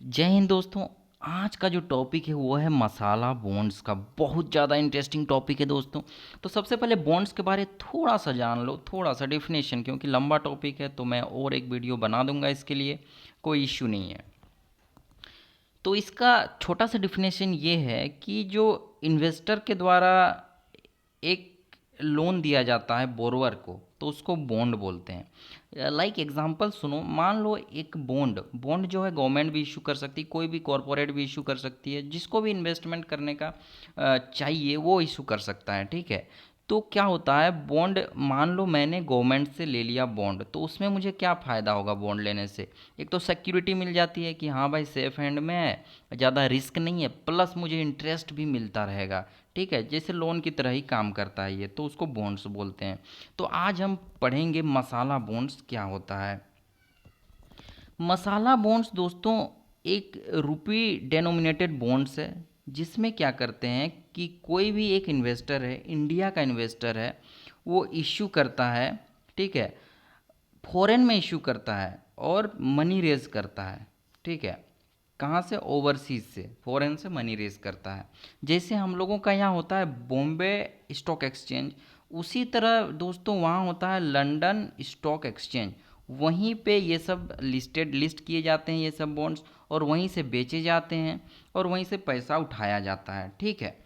जय हिंद दोस्तों। आज का जो टॉपिक है वो है मसाला बॉन्ड्स का। बहुत ज़्यादा इंटरेस्टिंग टॉपिक है दोस्तों। तो सबसे पहले बॉन्ड्स के बारे थोड़ा सा जान लो, थोड़ा सा डेफिनेशन, क्योंकि लंबा टॉपिक है तो मैं और एक वीडियो बना दूंगा इसके लिए, कोई इश्यू नहीं है। तो इसका छोटा सा डिफिनेशन ये है कि जो इन्वेस्टर के द्वारा एक लोन दिया जाता है बोरोवर को, तो उसको बॉन्ड बोलते हैं। लाइक एग्जांपल सुनो, मान लो एक बॉन्ड बॉन्ड जो है गवर्नमेंट भी इशू कर सकती है, कोई भी कॉरपोरेट भी इशू कर सकती है, जिसको भी इन्वेस्टमेंट करने का चाहिए वो इशू कर सकता है, ठीक है। तो क्या होता है, बॉन्ड मान लो मैंने गवर्नमेंट से ले लिया बॉन्ड, तो उसमें मुझे क्या फ़ायदा होगा बॉन्ड लेने से? एक तो सिक्योरिटी मिल जाती है कि हाँ भाई सेफ हैंड में है, ज़्यादा रिस्क नहीं है, प्लस मुझे इंटरेस्ट भी मिलता रहेगा, ठीक है। जैसे लोन की तरह ही काम करता है ये, तो उसको बॉन्ड्स बोलते हैं। तो आज हम पढ़ेंगे मसाला बॉन्ड्स क्या होता है। मसाला बॉन्ड्स दोस्तों एक रुपी डेनोमिनेटेड बॉन्ड्स है, जिसमें क्या करते हैं कि कोई भी एक इन्वेस्टर है, इंडिया का इन्वेस्टर है, वो इश्यू करता है, ठीक है, फॉरेन में इशू करता है और मनी रेज करता है, ठीक है। कहाँ से? ओवरसीज से, फॉरेन से मनी रेज करता है। जैसे हम लोगों का यहाँ होता है बॉम्बे स्टॉक एक्सचेंज, उसी तरह दोस्तों वहाँ होता है लंदन स्टॉक एक्सचेंज। वहीं पे ये सब लिस्ट किए जाते हैं ये सब बॉन्ड्स, और वहीं से बेचे जाते हैं और वहीं से पैसा उठाया जाता है, ठीक है।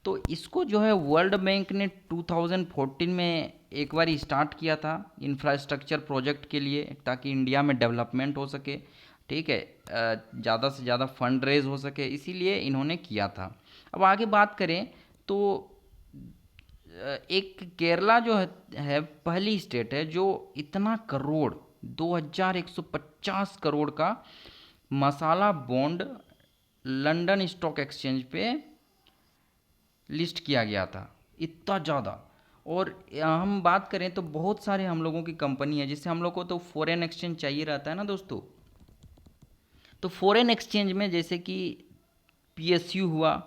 तो इसको जो है वर्ल्ड बैंक ने 2014 में एक बार स्टार्ट किया था इंफ्रास्ट्रक्चर प्रोजेक्ट के लिए, ताकि इंडिया में डेवलपमेंट हो सके, ठीक है, ज़्यादा से ज़्यादा फंड रेज हो सके, इसीलिए इन्होंने किया था। अब आगे बात करें तो एक केरला जो है पहली स्टेट है जो इतना करोड़ 2150 करोड़ का मसाला बॉन्ड लंदन स्टॉक एक्सचेंज पे लिस्ट किया गया था, इतना ज़्यादा। और हम बात करें तो बहुत सारे हम लोगों की कंपनी है, जिससे हम लोग को तो फॉरेन एक्सचेंज चाहिए रहता है ना दोस्तों। तो फॉरेन एक्सचेंज में जैसे कि पीएसयू हुआ,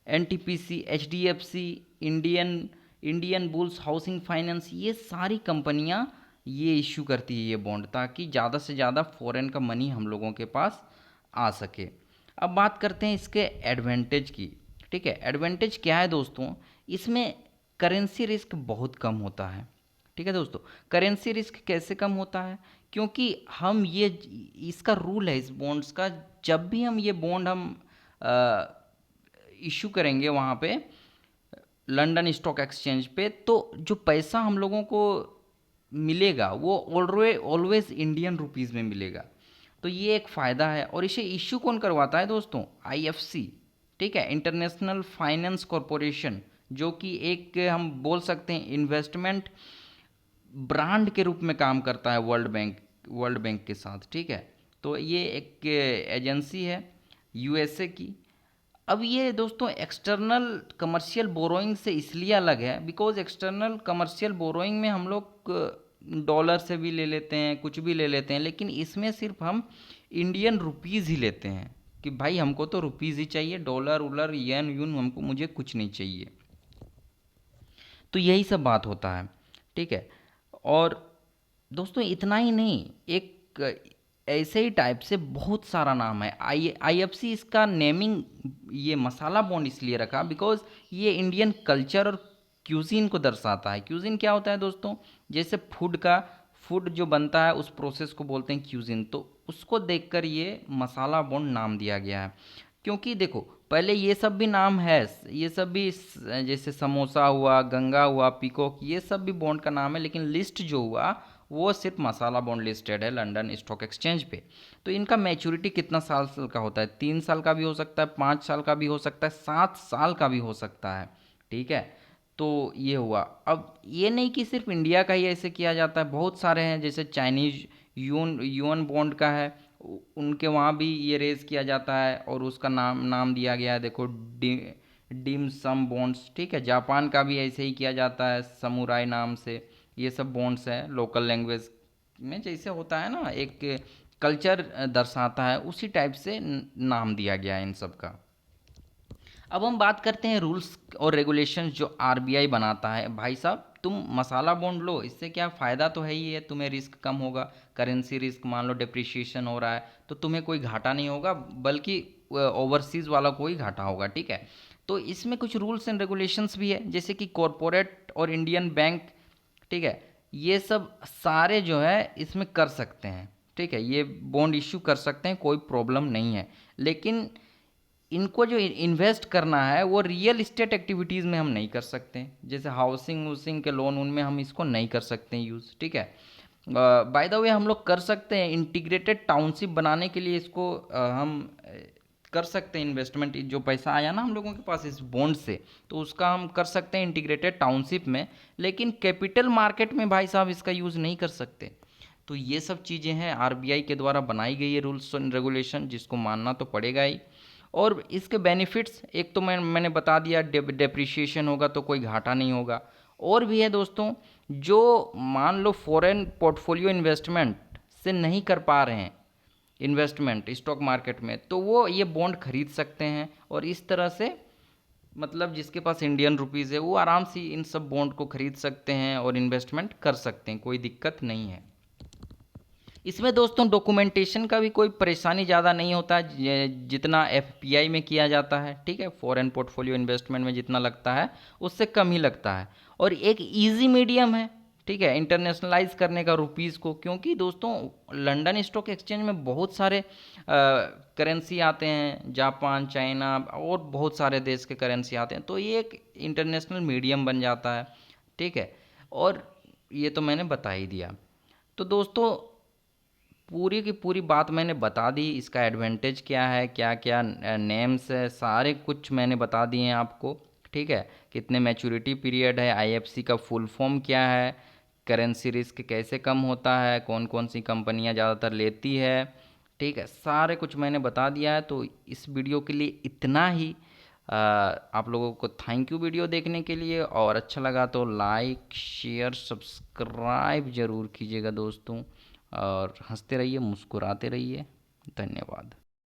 NTPC, HDFC, Indian Indian bulls housing finance, ये सारी कंपनियां ये इश्यू करती है ये बॉन्ड, ताकि ज़्यादा से ज़्यादा फॉरेन का मनी हम लोगों के पास आ सके। अब बात करते हैं इसके एडवांटेज की, ठीक है। एडवांटेज क्या है दोस्तों? इसमें करेंसी रिस्क बहुत कम होता है, ठीक है दोस्तों। करेंसी रिस्क कैसे कम होता है? क्योंकि हम ये, इसका रूल है इस बॉन्ड्स का, जब भी हम ये बॉन्ड हम इशू करेंगे वहाँ पे लंदन स्टॉक एक्सचेंज पे, तो जो पैसा हम लोगों को मिलेगा वो ऑलवेज इंडियन रुपीज़ में मिलेगा। तो ये एक फ़ायदा है। और इसे इश्यू कौन करवाता है दोस्तों? आईएफसी, ठीक है, इंटरनेशनल फाइनेंस कॉरपोरेशन, जो कि एक हम बोल सकते हैं इन्वेस्टमेंट ब्रांड के रूप में काम करता है वर्ल्ड बैंक के साथ, ठीक है। तो ये एक एजेंसी है यूएसए की। अब ये दोस्तों एक्सटर्नल कमर्शियल बोरोइंग से इसलिए अलग है बिकॉज एक्सटर्नल कमर्शियल बोरोइंग में हम लोग डॉलर से भी ले लेते हैं, कुछ भी ले लेते हैं, लेकिन इसमें सिर्फ हम इंडियन रुपीज़ ही लेते हैं कि भाई हमको तो रुपीज़ ही चाहिए, डॉलर उलर येन यून हमको मुझे कुछ नहीं चाहिए। तो यही सब बात होता है, ठीक है। और दोस्तों इतना ही नहीं, एक ऐसे ही टाइप से बहुत सारा नाम है। आईएफसी इसका नेमिंग ये मसाला बॉन्ड इसलिए रखा बिकॉज ये इंडियन कल्चर और क्यूजीन को दर्शाता है। क्यूजीन क्या होता है दोस्तों? जैसे फूड जो बनता है उस प्रोसेस को बोलते हैं क्यूजीन, तो उसको देखकर ये मसाला बॉन्ड नाम दिया गया है। क्योंकि देखो पहले ये सब भी नाम है, ये सब भी जैसे समोसा हुआ, गंगा हुआ, पीकॉक, ये सब भी बॉन्ड का नाम है, लेकिन लिस्ट जो हुआ वो सिर्फ मसाला बॉन्ड लिस्टेड है लंदन स्टॉक एक्सचेंज पे। तो इनका मैच्योरिटी कितना साल का होता है? 3 साल का भी हो सकता है, 5 साल का भी हो सकता है, 7 साल का भी हो सकता है, ठीक है। तो ये हुआ। अब ये नहीं कि सिर्फ इंडिया का ही ऐसे किया जाता है, बहुत सारे हैं, जैसे चाइनीज यून यूएन बॉन्ड का है, उनके वहाँ भी ये रेज किया जाता है और उसका नाम नाम दिया गया है, देखो डिम सम बॉन्ड्स, ठीक है। जापान का भी ऐसे ही किया जाता है समुराई नाम से। ये सब बॉन्ड्स हैं लोकल लैंग्वेज में, जैसे होता है ना एक कल्चर दर्शाता है, उसी टाइप से नाम दिया गया है इन सब का। अब हम बात करते हैं रूल्स और रेगुलेशंस जो आरबीआई बनाता है। भाई साहब तुम मसाला बॉन्ड लो, इससे क्या फ़ायदा तो है ही है, तुम्हें रिस्क कम होगा, करेंसी रिस्क मान लो डिप्रिशिएशन हो रहा है तो तुम्हें कोई घाटा नहीं होगा, बल्कि ओवरसीज़ वाला को ही घाटा होगा, ठीक है। तो इसमें कुछ रूल्स एंड रेगुलेशंस भी है, जैसे कि कॉरपोरेट और इंडियन बैंक, ठीक है, ये सब सारे जो है इसमें कर सकते हैं, ठीक है, ये बॉन्ड इश्यू कर सकते हैं, कोई प्रॉब्लम नहीं है। लेकिन इनको जो इन्वेस्ट करना है वो रियल इस्टेट एक्टिविटीज़ में हम नहीं कर सकते, जैसे हाउसिंग वूसिंग के लोन, उनमें हम इसको नहीं कर सकते यूज़, ठीक है। बाय द वे हम लोग कर सकते हैं इंटीग्रेटेड टाउनशिप बनाने के लिए, इसको हम कर सकते हैं इन्वेस्टमेंट, जो पैसा आया ना हम लोगों के पास इस बॉन्ड से, तो उसका हम कर सकते हैं इंटीग्रेटेड टाउनशिप में, लेकिन कैपिटल मार्केट में भाई साहब इसका यूज़ नहीं कर सकते। तो ये सब चीज़ें हैं आरबीआई के द्वारा बनाई गई है रूल्स एंड रेगुलेशन, जिसको मानना तो पड़ेगा ही। और इसके बेनिफिट्स एक तो मैंने बता दिया, डेप्रिशिएशन होगा तो कोई घाटा नहीं होगा। और भी है दोस्तों, जो मान लो फॉरेन पोर्टफोलियो इन्वेस्टमेंट से नहीं कर पा रहे हैं इन्वेस्टमेंट स्टॉक मार्केट में, तो वो ये बॉन्ड खरीद सकते हैं, और इस तरह से मतलब जिसके पास इंडियन रुपीज़ है वो आराम से इन सब बॉन्ड को खरीद सकते हैं और इन्वेस्टमेंट कर सकते हैं, कोई दिक्कत नहीं है। इसमें दोस्तों डॉक्यूमेंटेशन का भी कोई परेशानी ज़्यादा नहीं होता है, जितना एफपीआई में किया जाता है, ठीक है, फॉरेन पोर्टफोलियो इन्वेस्टमेंट में जितना लगता है उससे कम ही लगता है। और एक इजी मीडियम है, ठीक है, इंटरनेशनलाइज करने का रुपीज़ को, क्योंकि दोस्तों लंदन स्टॉक एक्सचेंज में बहुत सारे करेंसी आते हैं, जापान, चाइना और बहुत सारे देश के करेंसी आते हैं, तो ये एक इंटरनेशनल मीडियम बन जाता है, ठीक है। और ये तो मैंने बता ही दिया। तो दोस्तों पूरी की पूरी बात मैंने बता दी, इसका एडवांटेज क्या है, क्या क्या नेम्स है, सारे कुछ मैंने बता दिए हैं आपको, ठीक है। कितने मैच्योरिटी पीरियड है, आईएफसी का फुल फॉर्म क्या है, करेंसी रिस्क कैसे कम होता है, कौन कौन सी कंपनियां ज़्यादातर लेती है, ठीक है, सारे कुछ मैंने बता दिया है। तो इस वीडियो के लिए इतना ही। आप लोगों को थैंक यू वीडियो देखने के लिए, और अच्छा लगा तो लाइक शेयर सब्सक्राइब ज़रूर कीजिएगा दोस्तों, और हंसते रहिए, मुस्कुराते रहिए। धन्यवाद।